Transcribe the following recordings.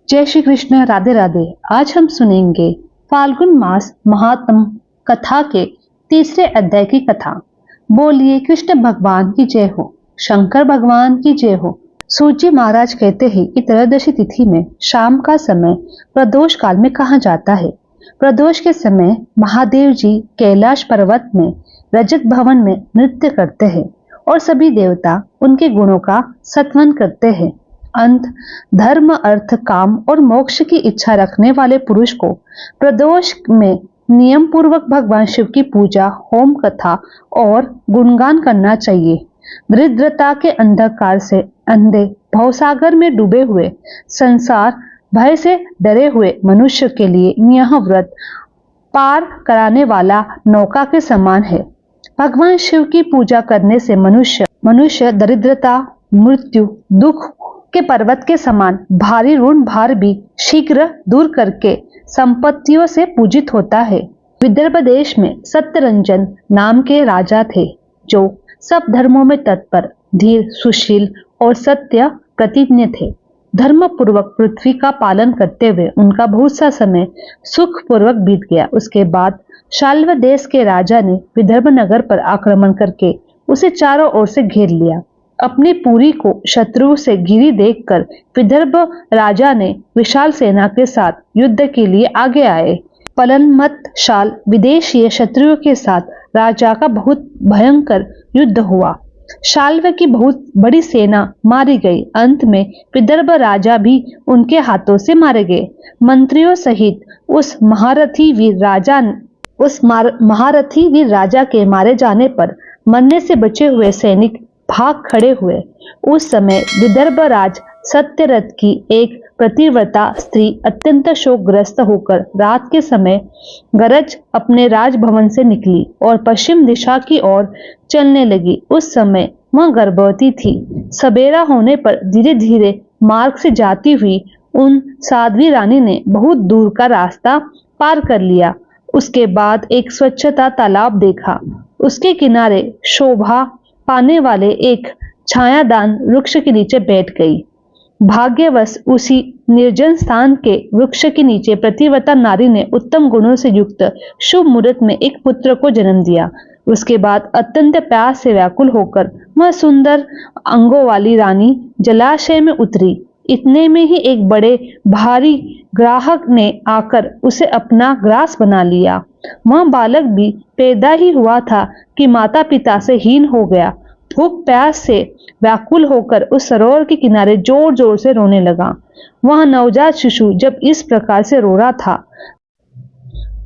जय श्री कृष्ण, राधे राधे। आज हम सुनेंगे फाल्गुन मास महात्म कथा के तीसरे अध्याय की कथा। बोलिए कृष्ण भगवान की जय हो, शंकर भगवान की जय हो। सूजी महाराज कहते हैं कि त्रयोदशी तिथि में शाम का समय प्रदोष काल में कहा जाता है। प्रदोष के समय महादेव जी कैलाश पर्वत में रजत भवन में नृत्य करते हैं और सभी देवता उनके गुणों का सत्वन करते हैं। अंत धर्म, अर्थ, काम और मोक्ष की इच्छा रखने वाले पुरुष को प्रदोष में नियम पूर्वक भगवान शिव की पूजा, होम कथा और गुणगान करना चाहिए। दरिद्रता के अंधकार से अंधे भवसागर में डूबे हुए, संसार भय से डरे हुए मनुष्य के लिए यह व्रत पार कराने वाला नौका के समान है। भगवान शिव की पूजा करने से मनुष्य दरिद्रता, मृत्यु, दुख के पर्वत के समान भारी ऋण भार भी शीघ्र दूर करके संपत्तियों से पूजित होता है। विदर्भ देश में सत्यरंजन नाम के राजा थे, जो सब धर्मों में तत्पर, धीर, सुशील और सत्य प्रतिज्ञ थे। धर्म पूर्वक पृथ्वी का पालन करते हुए उनका बहुत सा समय सुख पूर्वक बीत गया। उसके बाद शाल्व देश के राजा ने विदर्भ नगर पर आक्रमण करके उसे चारों ओर से घेर लिया। अपनी पुरी को शत्रु से घिरी देखकर विदर्भ राजा ने विशाल सेना के साथ युद्ध के लिए आगे आए। पलनमत शाल विदेशीय शत्रुओं के साथ राजा का बहुत भयंकर युद्ध हुआ। शाल्व की बहुत बड़ी सेना मारी गई। अंत में विदर्भ राजा भी उनके हाथों से मारे गए। मंत्रियों सहित उस महारथी वीर राजा के मारे जाने पर मरने से बचे हुए सैनिक भाग खड़े हुए। उस समय विदर्भ राज सत्यरथ की एक पतिव्रता स्त्री अत्यंत शोकग्रस्त होकर रात के समय गरज अपने राजभवन से निकली और पश्चिम दिशा की ओर चलने लगी। उस समय वह गर्भवती थी। सवेरा होने पर धीरे धीरे मार्ग से जाती हुई उन साध्वी रानी ने बहुत दूर का रास्ता पार कर लिया। उसके बाद एक स्वच्छता तालाब देखा। उसके किनारे शोभा पाने वाले एक छायादान वृक्ष के नीचे बैठ गई। भाग्यवश उसी निर्जन स्थान के वृक्ष के नीचे प्रतिव्रता नारी ने उत्तम गुणों से युक्त शुभ मुहूर्त में एक पुत्र को जन्म दिया। उसके बाद अत्यंत प्यास से व्याकुल होकर वह सुंदर अंगों वाली रानी जलाशय में उतरी। इतने में ही एक बड़े भारी ग्राहक ने आकर उसे अपना ग्रास बना लिया। वह बालक भी पैदा ही हुआ था कि माता पिता से हीन हो गया। भूख प्यास से व्याकुल होकर उस सरोवर के किनारे जोर जोर से रोने लगा। वह नवजात शिशु जब इस प्रकार से रो रहा था,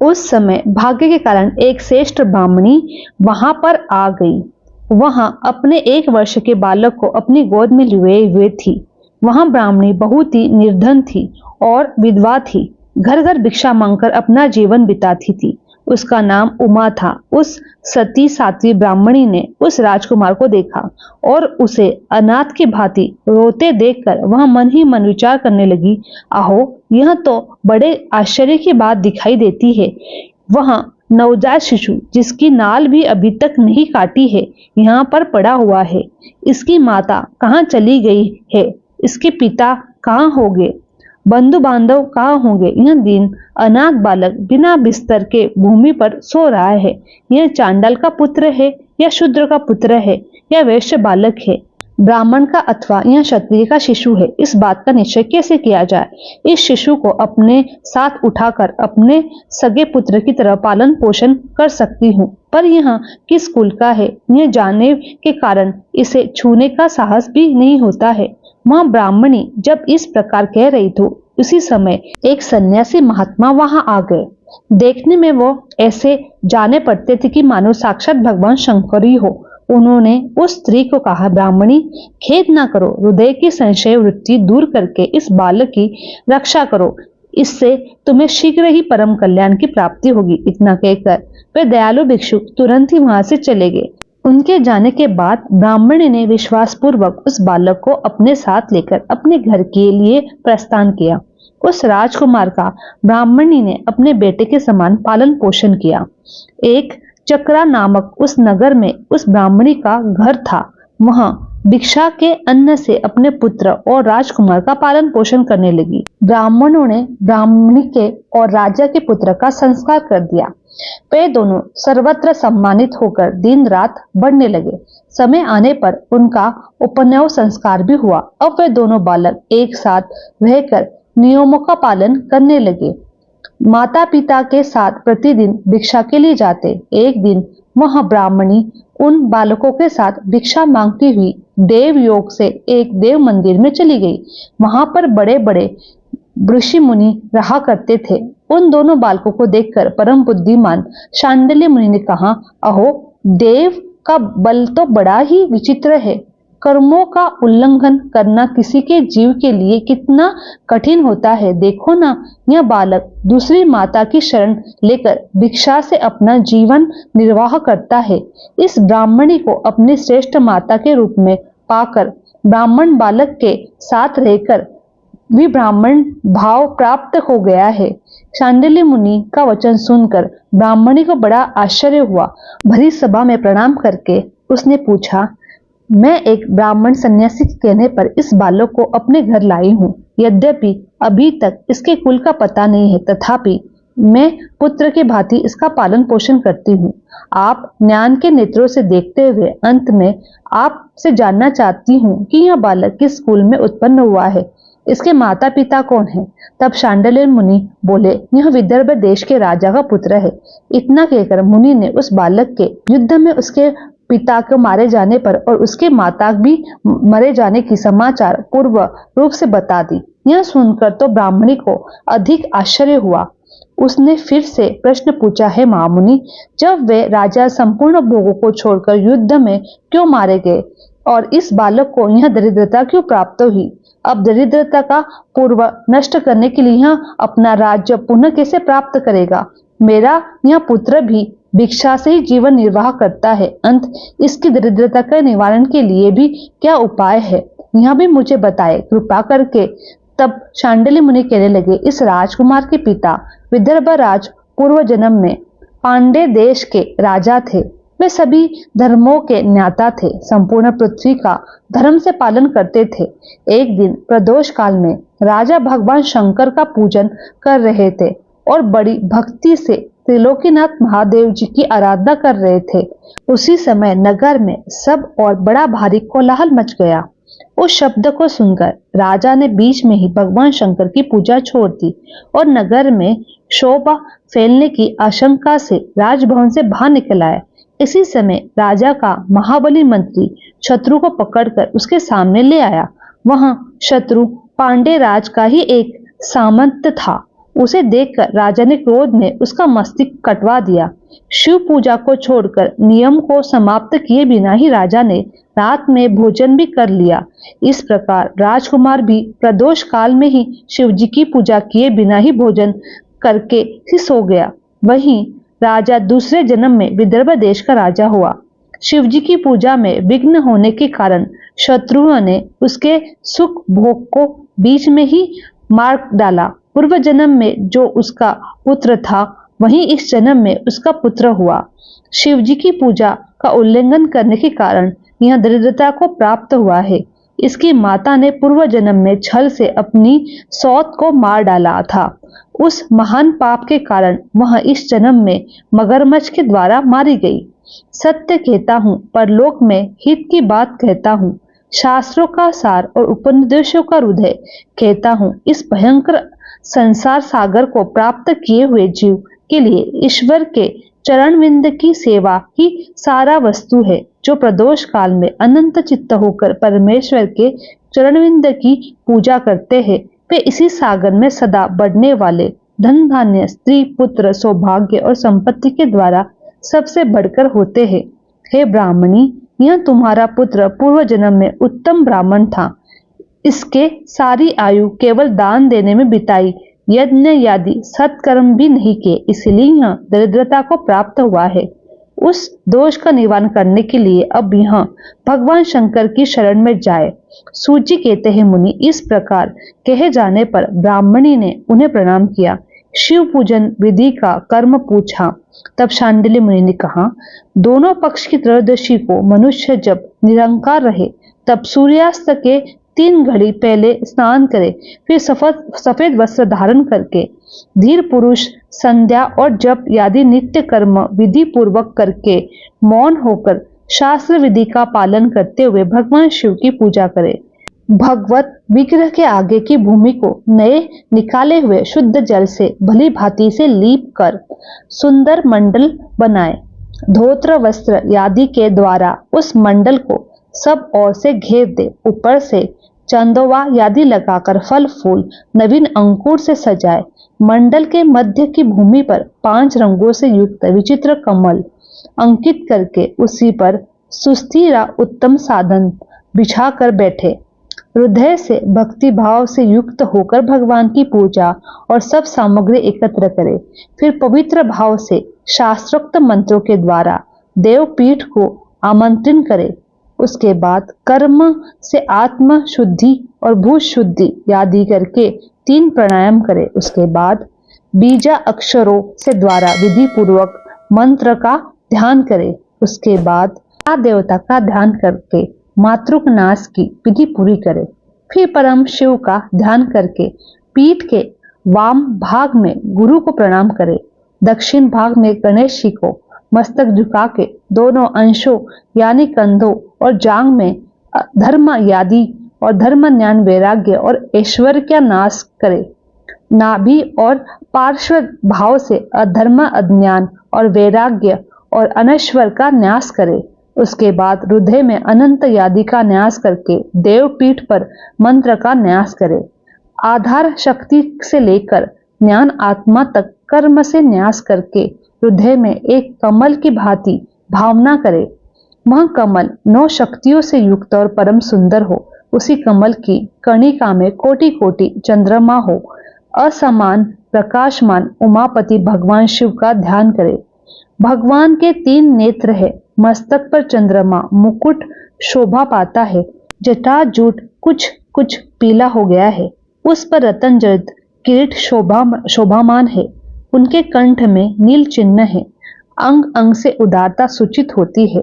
उस समय भाग्य के कारण एक श्रेष्ठ ब्राह्मणी वहां पर आ गई। वहां अपने 1 वर्ष के बालक को अपनी गोद में लिए हुए थी। वहां ब्राह्मणी बहुत ही निर्धन थी और विधवा थी। घर घर भिक्षा मांगकर अपना जीवन बिताती थी। उसका नाम उमा था। उस सती साध्वी ब्राह्मणी ने उस राजकुमार को देखा और उसे अनाथ की भांति रोते देखकर वह मन ही मन विचार करने लगी, आहो, यह तो बड़े आश्चर्य की बात दिखाई देती है। वह नवजात शिशु जिसकी नाल भी अभी तक नहीं काटी है, यहाँ पर पड़ा हुआ है। इसकी माता कहाँ चली गई है? इसके पिता कहाँ होंगे? बंधु बांधव कहाँ होंगे? यह दिन अनाथ बालक बिना बिस्तर के भूमि पर सो रहा है। यह चांडाल का पुत्र है या शूद्र का पुत्र है या वैश्य बालक है, ब्राह्मण का अथवा यह क्षत्रिय का शिशु है? इस बात का निश्चय कैसे किया जाए? इस शिशु को अपने साथ उठाकर अपने सगे पुत्र की तरह पालन पोषण कर सकती हूँ, पर यह किस कुल का है, यह जानने के कारण इसे छूने का साहस भी नहीं होता है। वह ब्राह्मणी जब इस प्रकार कह रही थी, उसी समय एक सन्यासी महात्मा वहां आ गए। देखने में वो ऐसे जाने पड़ते थे कि मानो साक्षात भगवान शंकर ही हो। उन्होंने उस स्त्री को कहा, ब्राह्मणी, खेद ना करो, हृदय की संशय वृत्ति दूर करके इस बालक की रक्षा करो। इससे तुम्हें शीघ्र ही परम कल्याण की प्राप्ति होगी। इतना कहकर वे दयालु भिक्षुक तुरंत ही वहां से चले गए। उनके जाने के बाद ब्राह्मणी ने विश्वास पूर्वक उस बालक को अपने साथ लेकर अपने घर के लिए प्रस्थान किया। उस राजकुमार का ब्राह्मणी ने अपने बेटे के समान पालन पोषण किया। एक चक्रा नामक उस नगर में उस ब्राह्मणी का घर था। वहां भिक्षा के अन्न से अपने पुत्र और राजकुमार का पालन पोषण करने लगी। ब्राह्मणों ने ब्राह्मणी के और राजा के पुत्र का संस्कार कर दिया। वे दोनों सर्वत्र सम्मानित होकर दिन रात बढ़ने लगे। समय आने पर उनका उपनयन संस्कार भी हुआ। अब वे दोनों बालक एक साथ रहकर नियमों का पालन करने लगे। माता पिता के साथ प्रतिदिन भिक्षा के लिए जाते। एक दिन वह ब्राह्मणी उन बालकों के साथ भिक्षा मांगती हुई देव योग से एक देव मंदिर में चली गई। वहां पर बड़े बड़े ऋषि मुनि रहा करते थे। उन दोनों बालकों को देखकर परम बुद्धिमान शांडिल्य मुनि ने कहा, अहो, देव का बल तो बड़ा ही विचित्र है। कर्मों का उल्लंघन करना किसी के जीव के लिए कितना कठिन होता है। देखो ना, यह बालक दूसरी माता की शरण लेकर भिक्षा से अपना जीवन निर्वाह करता है। इस ब्राह्मणी को अपनी श्रेष्ठ माता के रूप में पाकर ब्राह्मण बालक के साथ रहकर भी ब्राह्मण भाव प्राप्त हो गया है। शांडिल्य मुनि का वचन सुनकर ब्राह्मणी को बड़ा आश्चर्य हुआ। भरी सभा में प्रणाम करके उसने पूछा, मैं एक ब्राह्मण सन्यासी के कहने पर इस बालक को अपने घर लाई हूँ। यद्यपि अभी तक इसके कुल का पता नहीं है, तथापि मैं पुत्र के भांति इसका पालन पोषण करती हूँ। आप ज्ञान के नेत्रों से देखते हुए अंत में आपसे जानना चाहती हूँ कि यह बालक किस कुल में उत्पन्न हुआ है, इसके माता पिता कौन है। तब शांडिल्य मुनि बोले, यह विदर्भ देश के राजा का पुत्र है। इतना कहकर मुनि ने उस बालक के युद्ध में उसके पिता को मारे जाने पर और उसके माता भी मरे जाने की समाचार पूर्व रूप से बता दी। यह सुनकर तो ब्राह्मणी को अधिक आश्चर्य हुआ। उसने फिर से प्रश्न पूछा, है महामुनि, जब वे राजा संपूर्ण भोगों को छोड़कर युद्ध में क्यों मारे गए और इस बालक को यह दरिद्रता क्यों प्राप्त हुई? अब दरिद्रता का पूर्व नष्ट करने के लिए यह अपना राज्य पुनः कैसे प्राप्त करेगा? मेरा यह पुत्र भी भिक्षा से ही जीवन निर्वाह करता है। अंत इसकी दरिद्रता के निवारण के लिए भी क्या उपाय है, यह भी मुझे बताए कृपा करके। तब शांडिल्य मुनि कहने लगे, इस राजकुमार के पिता विदर्भ राज पूर्व जन्म में पांडे देश के राजा थे। वे सभी धर्मों के ज्ञाता थे, संपूर्ण पृथ्वी का धर्म से पालन करते थे। एक दिन प्रदोष काल में राजा भगवान शंकर का पूजन कर रहे थे और बड़ी भक्ति से त्रिलोकीनाथ महादेव जी की आराधना कर रहे थे। उसी समय नगर में सब और बड़ा भारी कोलाहल मच गया। उस शब्द को सुनकर राजा ने बीच में ही भगवान शंकर की पूजा छोड़ दी और नगर में शोभा फैलने की आशंका से राजभवन से बाहर निकल आया। इसी समय राजा का महाबली मंत्री शत्रु को पकड़कर उसके सामने ले आया। वह शत्रु पांडे राज का ही एक सामंत था। उसे देखकर राजा ने क्रोध में उसका मस्तक कटवा दिया। शिव पूजा को छोड़कर नियम को समाप्त किए बिना ही राजा ने रात में भोजन भी कर लिया। इस प्रकार राजकुमार भी प्रदोष काल में ही शिव जी की पूजा किए बिना ही भोजन करके ही सो गया। वहीं राजा दूसरे जन्म में विदर्भ देश का राजा हुआ। शिव जी की पूजा में विघ्न होने के कारण शत्रुओं ने उसके सुख भोग को बीच में ही मार डाला। पूर्व जन्म में जो उसका पुत्र था, वहीं इस जन्म में उसका पुत्र हुआ। शिव जी की पूजा का उल्लंघन करने के कारण यह दरिद्रता को प्राप्त हुआ है। इसकी माता ने पूर्व जन्म में छल से अपनी सौत को मार डाला था। उस महान पाप के कारण वह इस जन्म में मगरमच्छ के द्वारा मारी गई। सत्य कहता हूँ, परलोक में हित की बात कहता हूँ, शास्त्रों का सार और उपनिषदों का हृदय कहता हूँ। इस भयंकर संसार सागर को प्राप्त किए हुए जीव के लिए ईश्वर के चरणविंद की सेवा ही सारा वस्तु है। जो प्रदोष काल में अनंत चित्त होकर परमेश्वर के चरणविंद की पूजा करते हैं, वे इसी सागर में सदा बढ़ने वाले धन धान्य स्त्री पुत्र सौभाग्य और संपत्ति के द्वारा सबसे बढ़कर होते हैं। हे ब्राह्मणी, यह तुम्हारा पुत्र पूर्व जन्म में उत्तम ब्राह्मण था। इसके सारी आयु केवल दान देने में बिताई, यज्ञ आदि सत्कर्म भी नहीं किए, इसलिए यह दरिद्रता को प्राप्त हुआ है। उस दोष का निवारण करने के लिए अब यह भगवान शंकर की शरण में जाए। सूची कहते हैं, मुनि, इस प्रकार कहे जाने पर ब्राह्मणी ने उन्हें प्रणाम किया। शिव पूजन विधि का कर्म पूछा। तब शांडिल्य मुनि ने कहा, दोनों पक्ष की त्रयोदशी को मनुष्य जब निरंकार रहे तब सूर्यास्त के 3 घड़ी पहले स्नान करे, फिर सफेद वस्त्र धारण करके धीर पुरुष संध्या और जप आदि नित्य कर्म विधि पूर्वक करके मौन होकर शास्त्र विधि का पालन करते हुए भगवान शिव की पूजा करे। भगवत विग्रह के आगे की भूमि को नए निकाले हुए शुद्ध जल से भली भांति से लीप कर सुंदर मंडल बनाए। धोत्र वस्त्र आदि के द्वारा उस मंडल को सब ओर से घेर दे। ऊपर से चंदोवा आदि लगाकर फल फूल नवीन अंकुर से सजाए। मंडल के मध्य की भूमि पर 5 रंगों से युक्त विचित्र कमल अंकित करके उसी पर सुस्थिर उत्तम साधन बिछाकर बैठे। हृदय से भक्ति भाव से युक्त होकर भगवान की पूजा और सब सामग्री एकत्र करे। फिर पवित्र भाव से शास्त्रोक्त मंत्रों के द्वारा देवपीठ को आमंत्रण करे। उसके बाद कर्म से आत्म शुद्धि और भूत शुद्धि आदि करके 3 प्राणायाम करे। उसके बाद बीजा अक्षरों से द्वारा विधि पूर्वक मंत्र का ध्यान करे। उसके बाद देवता का ध्यान करके मातृक नाश की विधि पूरी करे। फिर परम शिव का ध्यान करके पीठ के वाम भाग में गुरु को प्रणाम करे। दक्षिण भाग में गणेश जी को मस्तक झुका के दोनों अंशों यानी कंधों और जांग में धर्म आदि और धर्म ज्ञान वैराग्य और ऐश्वर्य का नाश करे। नाभि और पार्श्व भाव से अधर्म अज्ञान और वैराग्य और अनश्वर का न्यास करे। उसके बाद हृदय में अनंत आदि का न्यास करके देवपीठ पर मंत्र का न्यास करे। आधार शक्ति से लेकर ज्ञान आत्मा तक कर्म से न्यास करके हृदय में एक कमल की भांति भावना करे। वह कमल 9 शक्तियों से युक्त और परम सुंदर हो। उसी कमल की कणिका में कोटि कोटि चंद्रमा हो। असमान प्रकाशमान उमापति भगवान शिव का ध्यान करे। भगवान के 3 नेत्र है। मस्तक पर चंद्रमा मुकुट शोभा पाता है। जटाजूट कुछ कुछ पीला हो गया है। उस पर रतन जड़ित किरीट शोभामान है। उनके कंठ में नील चिन्ह है। अंग अंग से उदारता सूचित होती है।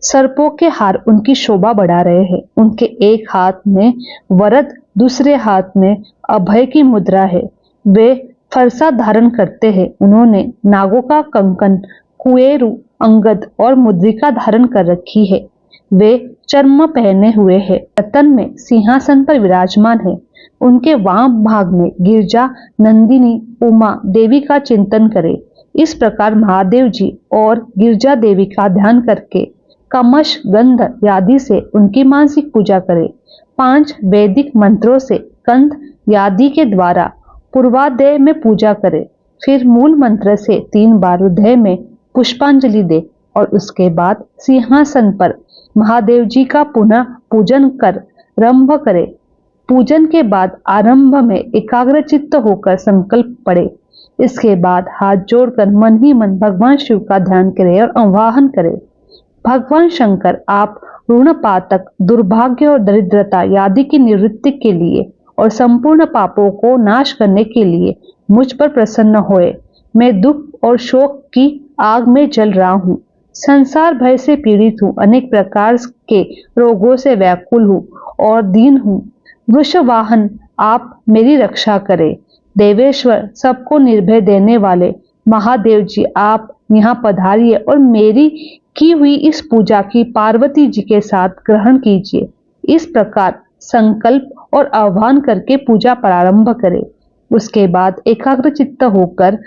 सर्पों के हार उनकी शोभा बढ़ा रहे हैं। उनके एक हाथ में वरद, दूसरे हाथ में अभय की मुद्रा है। वे फरसा धारण करते हैं। उन्होंने नागों का कंकन, कुएरू, अंगद और मुद्रिका धारण कर रखी है। वे चर्म पहने हुए हैं। रतन में सिंहासन पर विराजमान है। उनके वाम भाग में गिरजा, नंदिनी, उमा देवी का चिंतन करे। इस प्रकार महादेव जी और गिरजा देवी का ध्यान करके कमश, गंध आदि से उनकी मानसिक पूजा करे। 5 वैदिक मंत्रों से कंध आदि के द्वारा पूर्वाध्याय में पूजा करे। फिर मूल मंत्र से 3 बार हृदय में पुष्पांजलि दे और उसके बाद सिंहासन पर महादेव जी का पुनः पूजन कर आरंभ करे। पूजन के बाद आरंभ में एकाग्रचित्त होकर संकल्प पढ़े। इसके बाद हाथ जोड़कर मन ही मन भगवान शिव का ध्यान करे और आवाहन करे। भगवान शंकर, आप ऋण पातक, दुर्भाग्य और दरिद्रता आदि की निवृत्ति के लिए और संपूर्ण पापों को नाश करने के लिए मुझ पर प्रसन्न होए। मैं दुख और शोक की आग में जल रहा हूँ। संसार भय से पीड़ित हूँ। अनेक प्रकार के रोगों से व्याकुल हूँ और दीन हूँ। वृषवाहन, आप मेरी रक्षा करें। देवेश्वर, सबको निर्भय देने वाले महादेव जी, आप यहाँ पधारिए और मेरी की हुई इस पूजा की पार्वती जी के साथ ग्रहण कीजिए। इस प्रकार संकल्प और आह्वान करके पूजा प्रारंभ करें। उसके बाद एकाग्रचित्त होकर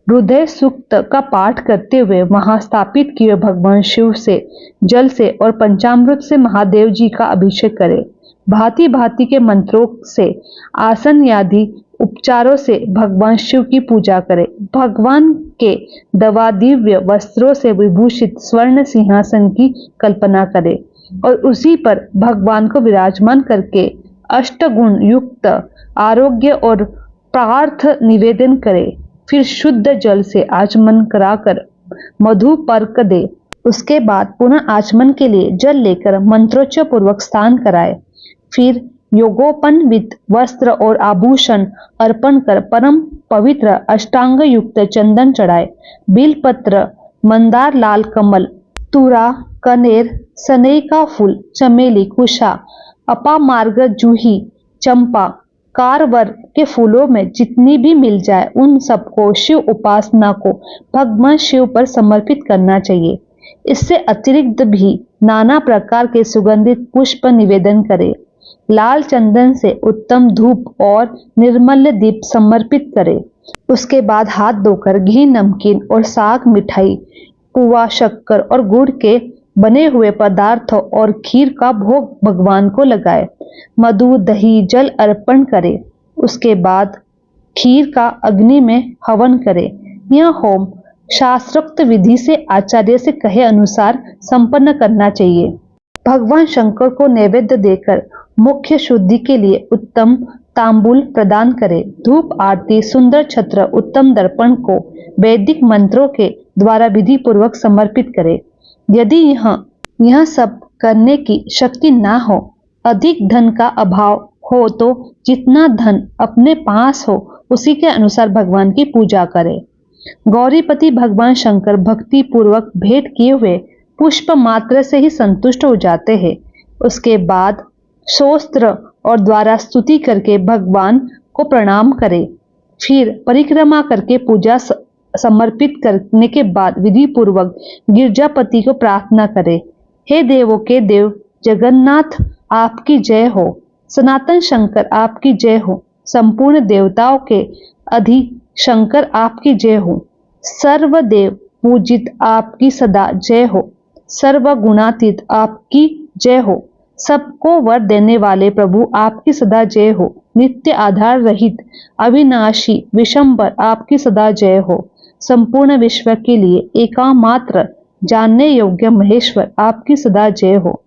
हृदय सूक्त का पाठ करते हुए वहां स्थापित किए भगवान शिव से जल से और पंचामृत से महादेव जी का अभिषेक करें। भांति भांति के मंत्रों से, आसन आदि उपचारों से भगवान शिव की पूजा करें। भगवान के दवा दिव्य वस्त्रों से विभूषित स्वर्ण सिंहासन की कल्पना करें और उसी पर भगवान को विराजमान करके अष्टगुण युक्त आरोग्य और प्रार्थ निवेदन करे। फिर शुद्ध जल से आचमन कराकर मधु पर्क दे। उसके बाद पुनः आचमन के लिए जल लेकर मंत्रोच्चार पूर्वक स्नान कराए। फिर योगोपनवित वस्त्र और आभूषण अर्पण कर परम पवित्र अष्टांग युक्त चंदन चढ़ाए। बिलपत्र, मंदार, लाल कमल तुरा, कनेर, सनई का फूल, चमेली, कुशा, अपामार्ग, जूही, चंपा, कारवर के फूलों में जितनी भी मिल जाए उन सबको शिव उपासना को भगवान शिव पर समर्पित करना चाहिए। इससे अतिरिक्त भी नाना प्रकार के सुगंधित पुष्प निवेदन करें। लाल चंदन से उत्तम धूप और निर्मल दीप समर्पित करें। उसके बाद हाथ धोकर घी, नमकीन और साग, मिठाई, पुआ, शक्कर और गुड़ के बने हुए पदार्थों और खीर का भोग भगवान को लगाए। मधु, दही, जल अर्पण करें। उसके बाद खीर का अग्नि में हवन करें। यह होम शास्त्रोक्त विधि से आचार्य से कहे अनुसार संपन्न करना चाहिए। भगवान शंकर को नैवेद्य देकर मुख्य शुद्धि के लिए उत्तम तांबूल प्रदान करें। धूप, आरती, सुंदर छत्र, उत्तम दर्पण को वैदिक मंत्रों के द्वारा विधि पूर्वक समर्पित करें। यदि यह सब करने की शक्ति ना हो, अधिक धन का अभाव हो तो जितना धन अपने पास हो उसी के अनुसार भगवान की पूजा करें। गौरीपति भगवान शंकर भक्ति पूर्वक भेंट किए हुए पुष्प मात्र से ही संतुष्ट हो जाते हैं। उसके बाद शोस्त्र और द्वारा स्तुति करके भगवान को प्रणाम करें। फिर परिक्रमा करके पूजा समर्पित करने के बाद विधि पूर्वक गिरजापति को प्रार्थना करें। हे देवों के देव जगन्नाथ, आपकी जय हो। सनातन शंकर, आपकी जय हो। संपूर्ण देवताओं के अधि शंकर, आपकी जय हो। सर्वदेव पूजित, आपकी सदा जय हो। सर्वगुणातीत, आपकी जय हो। सबको वर देने वाले प्रभु, आपकी सदा जय हो। नित्य आधार रहित अविनाशी विशंबर, आपकी सदा जय हो। संपूर्ण विश्व के लिए एकमात्र जानने योग्य महेश्वर, आपकी सदा जय हो।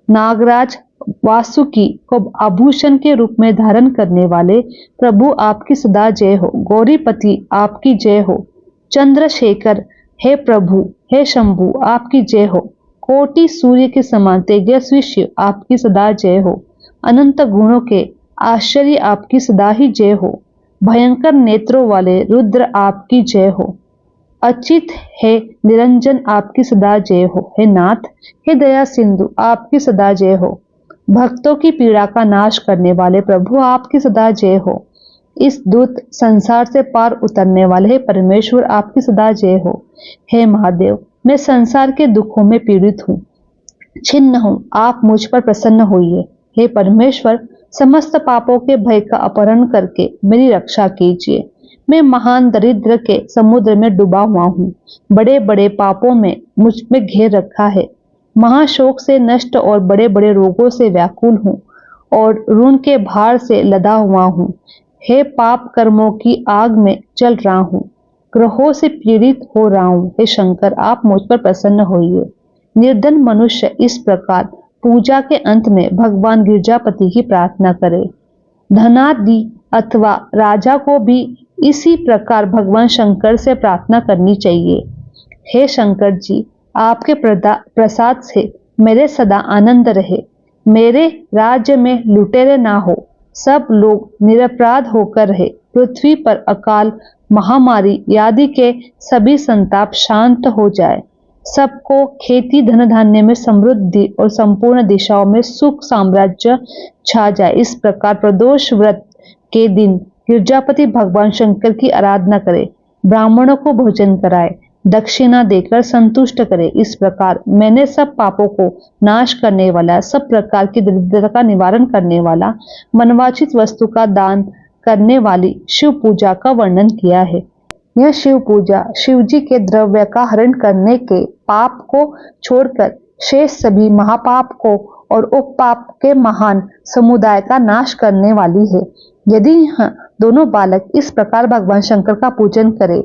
नागराज वासुकी को आभूषण के रूप में धारण करने वाले प्रभु, आपकी सदा जय हो। गौरीपति, आपकी जय हो। चंद्रशेखर, हे प्रभु, हे शंभु, आपकी जय हो। कोटि सूर्य के समान तेजस्वी शिव, आपकी सदा जय हो। अनंत गुणों के आश्चर्य, आपकी सदा ही जय हो। भयंकर नेत्रों वाले रुद्र, आपकी जय हो। अचित है निरंजन, आपकी सदा जय हो। हे नाथ, हे दया सिंधु, आपकी सदा जय हो। भक्तों की पीड़ा का नाश करने वाले प्रभु, आपकी सदा जय हो। इस दूत संसार से पार उतरने वाले हे परमेश्वर, आपकी सदा जय हो। हे महादेव, मैं संसार के दुखों में पीड़ित हूँ, छिन्न हूँ, आप मुझ पर प्रसन्न होइए। हे परमेश्वर, समस्त पापों के भय का अपहरण करके मेरी रक्षा कीजिए। मैं महान दरिद्र के समुद्र में डूबा हुआ हूँ। बड़े बड़े पापों में मुझ में घेर रखा है। महाशोक से नष्ट और बड़े बड़े रोगों से व्याकुल हूँ और ऋण के भार से लदा हुआ हूँ। हे पाप कर्मों की आग में जल रहा हूँ, ग्रहों से पीड़ित हो रहा हूँ। हे शंकर, आप मुझ पर प्रसन्न होइए। निर्धन मनुष्य इस प्रकार पूजा के अंत में भगवान गिरजापति की प्रार्थना करे। धनादि अथवा राजा को भी इसी प्रकार भगवान शंकर से प्रार्थना करनी चाहिए। हे शंकर जी, आपके प्रसाद से मेरे सदा आनंद रहे। मेरे राज्य में लुटेरे ना हो, सब लोग निरपराध होकर रहे। पृथ्वी पर अकाल, महामारी आदि के सभी संताप शांत हो जाए। सबको खेती, धन धान्य में समृद्धि और संपूर्ण दिशाओं में सुख साम्राज्य छा जाए। इस प्रकार प्रदोष व्रत के दिन गिरजापति भगवान शंकर की आराधना करे, ब्राह्मणों को भोजन कराए, दक्षिणा देकर संतुष्ट करे। इस प्रकार मैंने सब पापों को नाश करने वाला, सब प्रकार की दरिद्रता का निवारण करने वाला, मनवांछित वस्तु का दान करने वाली शिव पूजा का वर्णन किया है। यह शिव पूजा शिव जी के द्रव्य का हरण करने के पाप को छोड़कर शेष सभी महापाप को और उपपाप के महान समुदाय का नाश करने वाली है। यदि यह दोनों बालक इस प्रकार भगवान शंकर का पूजन करे,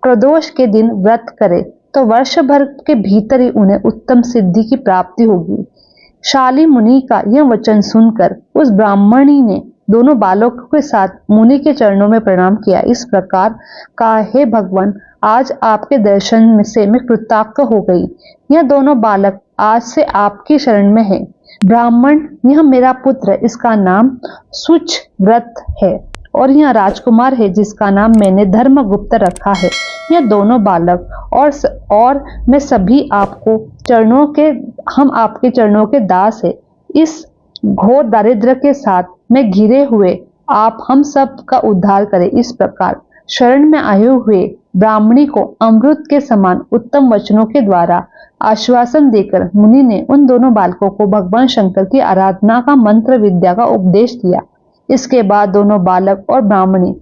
प्रदोष के दिन व्रत करे, तो वर्ष भर के भीतर ही उन्हें उत्तम सिद्धि की प्राप्ति होगी। शाली मुनि का यह वचन सुनकर उस ब्राह्मणी ने दोनों बालकों के साथ मुनि के चरणों में प्रणाम किया। इस प्रकार कहा, हे भगवान, आज आपके दर्शन से मैं कृतार्थ हो गई। यह दोनों बालक आज से आपकी शरण में है। ब्राह्मण, यह मेरा पुत्र, इसका नाम सुच व्रत है, और यह राजकुमार है जिसका नाम मैंने धर्मगुप्त रखा है। यह दोनों बालक और मैं सभी हम आपके चरणों के दास है। इस घोर दारिद्र्य के साथ में घिरे हुए आप हम सब का उद्धार करें। इस प्रकार शरण में आए हुए ब्राह्मणी को अमृत के समान उत्तम वचनों के द्वारा आश्वासन देकर मुनि ने उन दोनों बालकों को भगवान शंकर की आराधना का मंत्र विद्या का उपदेश दिया। इसके बाद दोनों बालक और ब्राह्मणी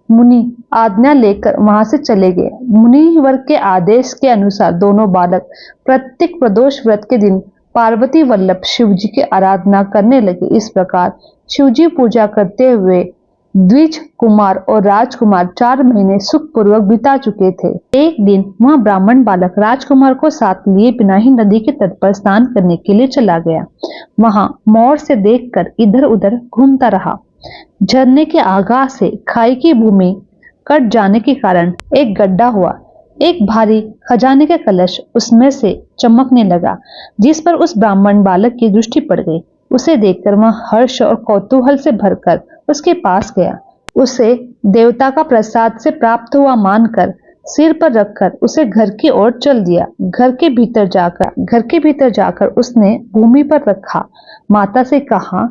मुनि आज्ञा लेकर वहां से चले गए। मुनिवर के आदेश के अनुसार दोनों बालक प्रत्येक प्रदोष व्रत के दिन पार्वती वल्लभ शिवजी की आराधना करने लगे। इस प्रकार शिवजी पूजा करते हुए द्विज कुमार और राजकुमार 4 महीने सुखपूर्वक बिता चुके थे। एक दिन वह ब्राह्मण बालक राजकुमार को साथ लिए बिना ही नदी के तट पर स्नान करने के लिए चला गया। वहां मोर से देखकर इधर उधर घूमता रहा। झरने के आगाह से खाई की भूमि कट जाने के कारण एक गड्ढा हुआ। एक भारी खजाने का कलश उसमें से चमकने लगा, जिस पर उस ब्राह्मण बालक की दृष्टि पड़ गई। उसे देखकर वह हर्ष और कौतूहल से भरकर उसके पास गया। उसे देवता का प्रसाद से प्राप्त हुआ मानकर सिर पर रखकर उसे घर की ओर चल दिया। घर के भीतर जाकर उसने भूमि पर रखा। माता से कहा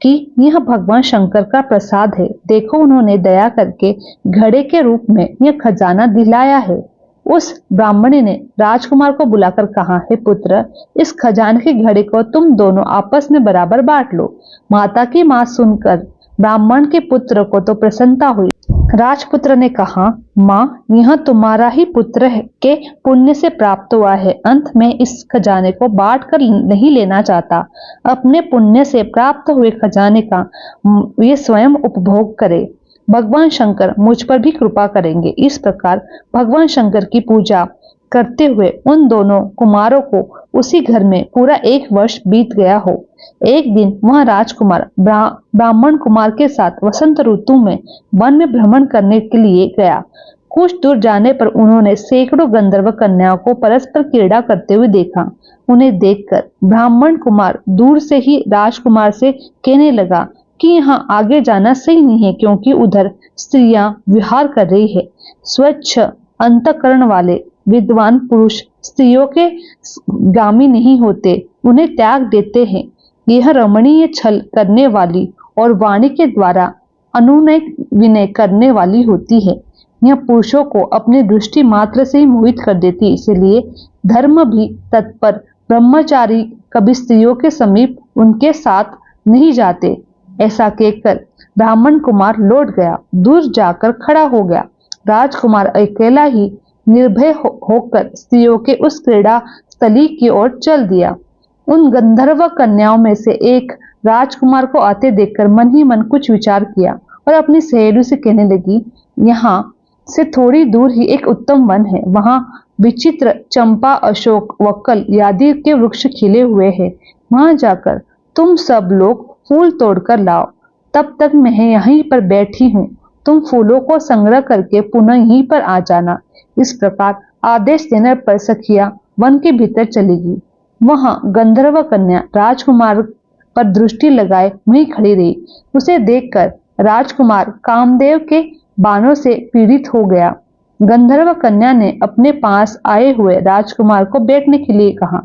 कि यह भगवान शंकर का प्रसाद है। देखो, उन्होंने दया करके घड़े के रूप में यह खजाना दिलाया है। उस ब्राह्मणी ने राजकुमार को बुलाकर कहा, हे पुत्र, इस खजाने के घड़े को तुम दोनों आपस में बराबर बांट लो। माता की बात सुनकर ब्राह्मण के पुत्र को तो प्रसन्नता हुई। राजपुत्र ने कहा, माँ, यह तुम्हारा ही पुत्र के पुण्य से प्राप्त हुआ है। अंत में इस खजाने को बांट कर नहीं लेना चाहता। अपने पुण्य से प्राप्त हुए खजाने का ये स्वयं उपभोग करे। भगवान शंकर मुझ पर भी कृपा करेंगे। इस प्रकार भगवान शंकर की पूजा करते हुए उन दोनों कुमारों को उसी घर में पूरा 1 वर्ष बीत गया हो। एक दिन वह राजकुमार ब्राह्मण कुमार के साथ वसंत ऋतु में वन में भ्रमण करने के लिए गया। कुछ दूर जाने पर उन्होंने सैकड़ों गंधर्व कन्याओं को परस्पर क्रीड़ा करते हुए देखा। उन्हें देखकर ब्राह्मण कुमार दूर से ही राजकुमार से कहने लगा कि यहाँ आगे जाना सही नहीं है, क्योंकि उधर स्त्रियां विहार कर रही है। स्वच्छ अंतःकरण वाले विद्वान पुरुष स्त्रियों के गामी नहीं होते, उन्हें त्याग देते हैं। यह रमणीय छल करने वाली और वाणी के द्वारा अनुनय विनय करने वाली होती है। यह पुरुषों को अपनी दृष्टि मात्र से ही मोहित कर देती है। इसलिए धर्म भी तत्पर ब्रह्मचारी कभी स्त्रियों के समीप उनके साथ नहीं जाते। ऐसा कहकर ब्राह्मण कुमार लौट गया। दूर जाकर खड़ा हो गया। राजकुमार अकेला ही निर्भय होकर स्त्रियों के उस क्रीड़ा स्थली की ओर चल दिया। उन गंधर्व कन्याओं में से एक राजकुमार को आते देखकर मन ही मन कुछ विचार किया और अपनी सहेली से कहने लगी, यहाँ से थोड़ी दूर ही एक उत्तम वन है। वहां विचित्र चंपा, अशोक, वक्कल आदि के वृक्ष खिले हुए हैं। वहां जाकर तुम सब लोग फूल तोड़कर लाओ। तब तक मैं यहीं पर बैठी हूँ। तुम फूलों को संग्रह करके पुनः यहीं पर आ जाना। इस प्रकार आदेश देने पर सखिया वन के भीतर चली गई। वहां गंधर्व कन्या राजकुमार पर दृष्टि लगाए वहीं खड़ी रही। उसे देखकर राजकुमार कामदेव के बाणों से पीड़ित हो गया। गंधर्व कन्या ने अपने पास आए हुए राजकुमार को बैठने के लिए कहा,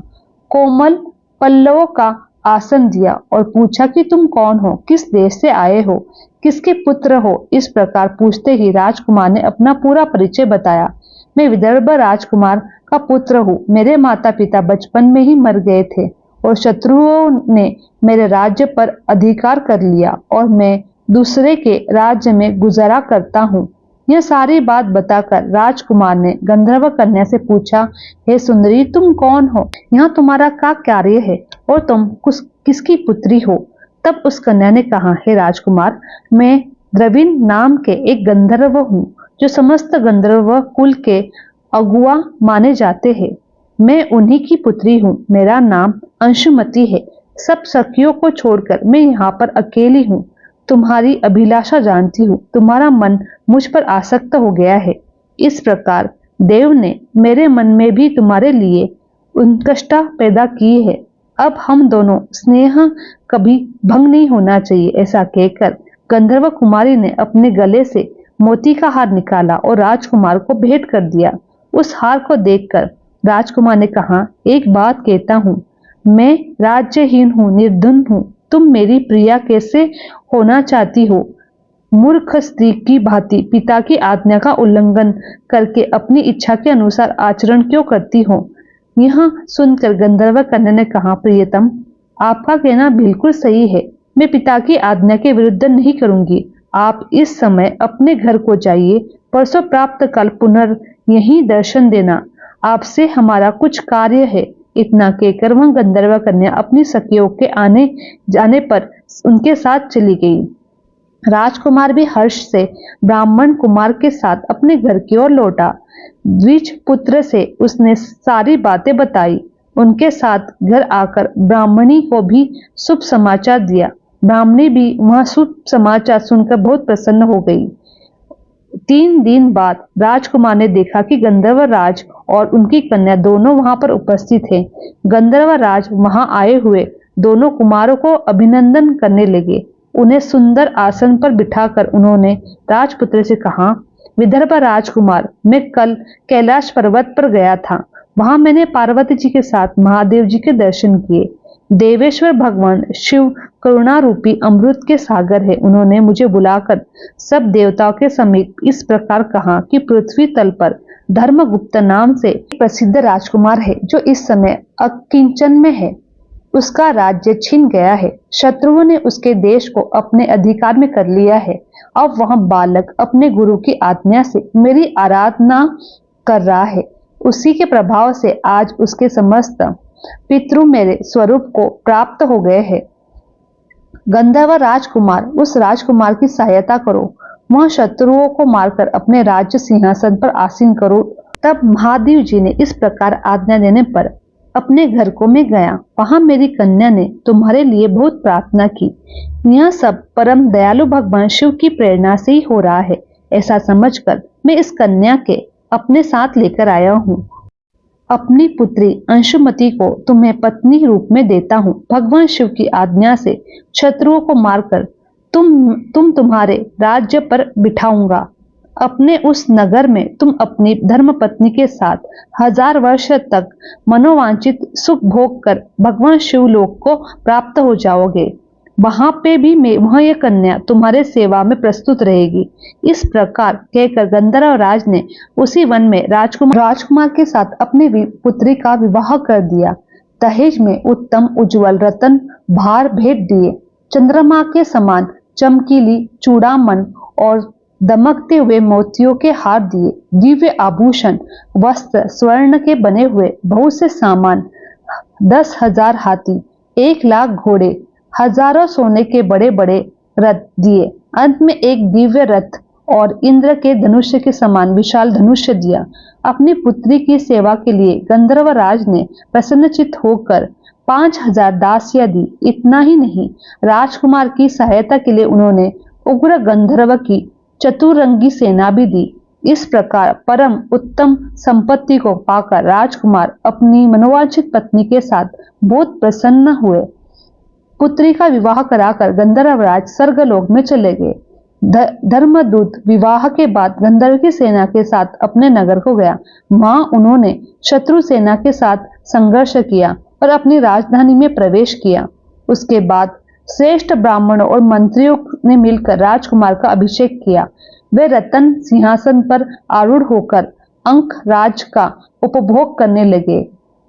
कोमल पल्लवों का आसन दिया और पूछा कि तुम कौन हो, किस देश से आए हो, किसके पुत्र हो। इस प्रकार पूछते ही राजकुमार ने अपना पूरा परिचय बताया। मैं विदर्भ राजकुमार का पुत्र हूँ। मेरे माता पिता बचपन में ही मर गए थे और शत्रुओं ने मेरे राज्य पर अधिकार कर लिया और मैं दूसरे के राज्य में गुजारा करता हूँ। यह सारी बात बताकर राजकुमार ने गंधर्व कन्या से पूछा, हे सुंदरी, तुम कौन हो, यहाँ तुम्हारा क्या कार्य है और तुम किसकी पुत्री हो। तब उस कन्या ने कहा, हे राजकुमार, मैं द्रविण नाम के एक गंधर्व हूँ, जो समस्त गंधर्व कुल के अगुआ माने जाते हैं। मैं उन्हीं की पुत्री हूँ। मेरा नाम अंशुमति है। सब सखियों को छोड़कर मैं यहाँ पर अकेली हूँ। तुम्हारी अभिलाषा जानती हूँ। तुम्हारा मन मुझ पर आसक्त हो गया है। इस प्रकार देव ने मेरे मन में भी तुम्हारे लिए उत्कंठा पैदा की है। अब हम दोनों स्नेह कभी भंग नहीं होना चाहिए। ऐसा कहकर गंधर्व कुमारी ने अपने गले से मोती का हार निकाला और राजकुमार को भेंट कर दिया। उस हार को देखकर राजकुमार ने कहा, एक बात कहता हूँ, मैं राज्यहीन हूँ, निर्धन हूँ। तुम मेरी प्रिया कैसे होना चाहती हो? मूर्ख स्त्री की भांति पिता की आज्ञा का उल्लंघन करके अपनी इच्छा के अनुसार आचरण क्यों करती हो? यह सुनकर गंधर्व कन्या ने कहा, प्रियतम, आपका कहना बिल्कुल सही है। मैं पिता की आज्ञा के विरुद्ध नहीं करूंगी। आप इस समय अपने घर को जाइए। परसों प्राप्त कल पुनर् यहीं दर्शन देना। आपसे हमारा कुछ कार्य है। इतना कहकर वह गंधर्व कन्या अपनी सखियों के आने जाने पर उनके साथ चली गई। राजकुमार भी हर्ष से ब्राह्मण कुमार के साथ अपने घर की ओर लौटा। द्विज पुत्र से उसने सारी बातें बताई। उनके साथ घर आकर ब्राह्मणी को भी शुभ समाचार दिया। ब्राह्मणी भी वह शुभ समाचार सुनकर बहुत प्रसन्न हो गई। 3 दिन बाद राजकुमार ने देखा कि गंधर्व राज और उनकी कन्या दोनों वहां पर उपस्थित हैं। गंधर्व राज वहां आए हुए दोनों कुमारों को अभिनंदन करने लगे। उन्हें सुंदर आसन पर बिठाकर उन्होंने राजपुत्र से कहा, विदर्भ राजकुमार, मैं कल कैलाश पर्वत पर गया था। वहां मैंने पार्वती जी के साथ महादेव जी के दर्शन किए। देवेश्वर भगवान शिव करुणा रूपी अमृत के सागर है। उन्होंने मुझे बुलाकर सब देवताओं के समीप इस प्रकार कहा कि पृथ्वी तल पर धर्मगुप्त नाम से प्रसिद्ध राजकुमार है, जो इस समय अकिंचन में है। उसका राज्य छिन गया है। शत्रुओं ने उसके देश को अपने अधिकार में कर लिया है। अब वह बालक अपने गुरु की आज्ञा से मेरी आराधना कर रहा है। उसी के प्रभाव से आज उसके समस्त पितृ मेरे स्वरूप को प्राप्त हो गए हैं। गंधर्व राजकुमार, उस राजकुमार की सहायता करो। वह शत्रुओं को मारकर अपने राज्य सिंहासन पर आसीन करो। तब महादेव जी ने इस प्रकार आज्ञा देने पर अपने घर को मैं गया। वहां मेरी कन्या ने तुम्हारे लिए बहुत प्रार्थना की। यह सब परम दयालु भगवान शिव की प्रेरणा से ही हो रहा है। ऐसा समझकर मैं इस कन्या के अपने साथ लेकर आया हूँ। अपनी पुत्री अंशुमति को तुम्हें पत्नी रूप में देता हूँ। भगवान शिव की आज्ञा से शत्रुओं को मारकर तुम्हारे राज्य पर बिठाऊंगा। अपने उस नगर में तुम अपनी धर्मपत्नी के साथ 1000 वर्ष तक मनोवांछित सुख भोग कर भगवान शिवलोक को प्राप्त हो जाओगे। वहां पे भी वह ये कन्या तुम्हारे सेवा में प्रस्तुत रहेगी। इस प्रकार कहकर गंधर्व राज ने उसी वन में राजकुमार के साथ अपनी पुत्री का विवाह कर दिया। दहेज में उत्तम उज्जवल रतन भार भेंट दिए। चंद्रमा के समान चमकीली चूड़ामन और दमकते हुए मोतियों के हार दिए। दिव्य आभूषण, वस्त्र, स्वर्ण के बने हुए बहुत से सामान, 10,000 हाथी, 1,00,000 घोड़े, हजारों सोने के बड़े बड़े रथ दिए। अंत में एक दिव्य रथ और इंद्र के धनुष्य के समान विशाल धनुष्य दिया। अपनी पुत्री की सेवा के लिए गंधर्व राज ने प्रसन्नचित्त होकर 5,000 दासियां दी। इतना ही नहीं, राजकुमार की सहायता के लिए उन्होंने उग्र गंधर्व की चतुरंगी सेना भी दी। इस प्रकार परम उत्तम संपत्ति को पाकर राजकुमार अपनी मनोवांछित पत्नी के साथ बहुत प्रसन्न हुए। पुत्री का विवाह कराकर गंधर्वराज स्वर्गलोक में चले गए। धर्मदूत विवाह के बाद गंधर्व की सेना के साथ अपने नगर को गया। वहां उन्होंने शत्रु सेना के साथ संघर्ष किया और अपनी राजधानी में प्रवेश किया। उसके बाद श्रेष्ठ ब्राह्मणों और मंत्रियों ने मिलकर राजकुमार का अभिषेक किया। वे रतन सिंहासन पर आरूढ़ होकर अंक राज का उपभोग करने लगे।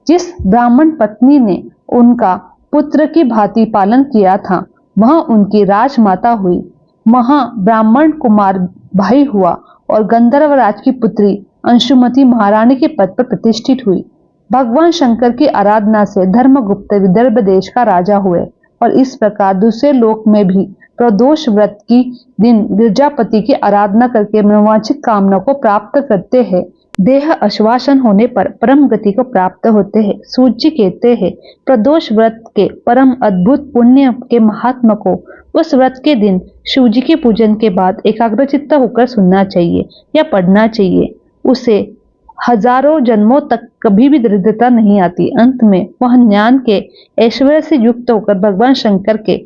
जिस ब्राह्मण पत्नी ने उनका पुत्र की भांति पालन किया था, वह उनकी राजमाता हुई। वहां ब्राह्मण कुमार भाई हुआ और गंधर्वराज की पुत्री अंशुमति महारानी के पद पर प्रतिष्ठित हुई। भगवान शंकर की आराधना से धर्मगुप्त विदर्भ देश का राजा हुए और इस प्रकार दूसरे लोक में भी प्रदोष व्रत की दिन गिरजापति की आराधना करके मनोवांछित कामना को प्राप्त करते हैं। देह आश्वासन होने पर परम गति को प्राप्त होते हैं। सूत जी कहते हैं, प्रदोष व्रत के परम अद्भुत पुण्य के महात्मा को उस व्रत के दिन शिव जी के पूजन के बाद एकाग्रचित्त होकर सुनना चाहिए या पढ़ना चाहिए। उसे हजारों जन्मों तक कभी भी दरिद्रता नहीं आती। अंत में वह ज्ञान के ऐश्वर्य से युक्त होकर भगवान शंकर के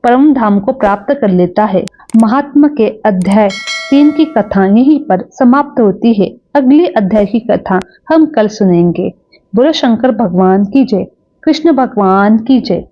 परम धाम को प्राप्त कर लेता है। महात्मा के अध्याय 3 की कथा यहीं पर समाप्त होती है। अगली अध्याय की कथा हम कल सुनेंगे। बोलो शंकर भगवान की जय, कृष्ण भगवान की जय।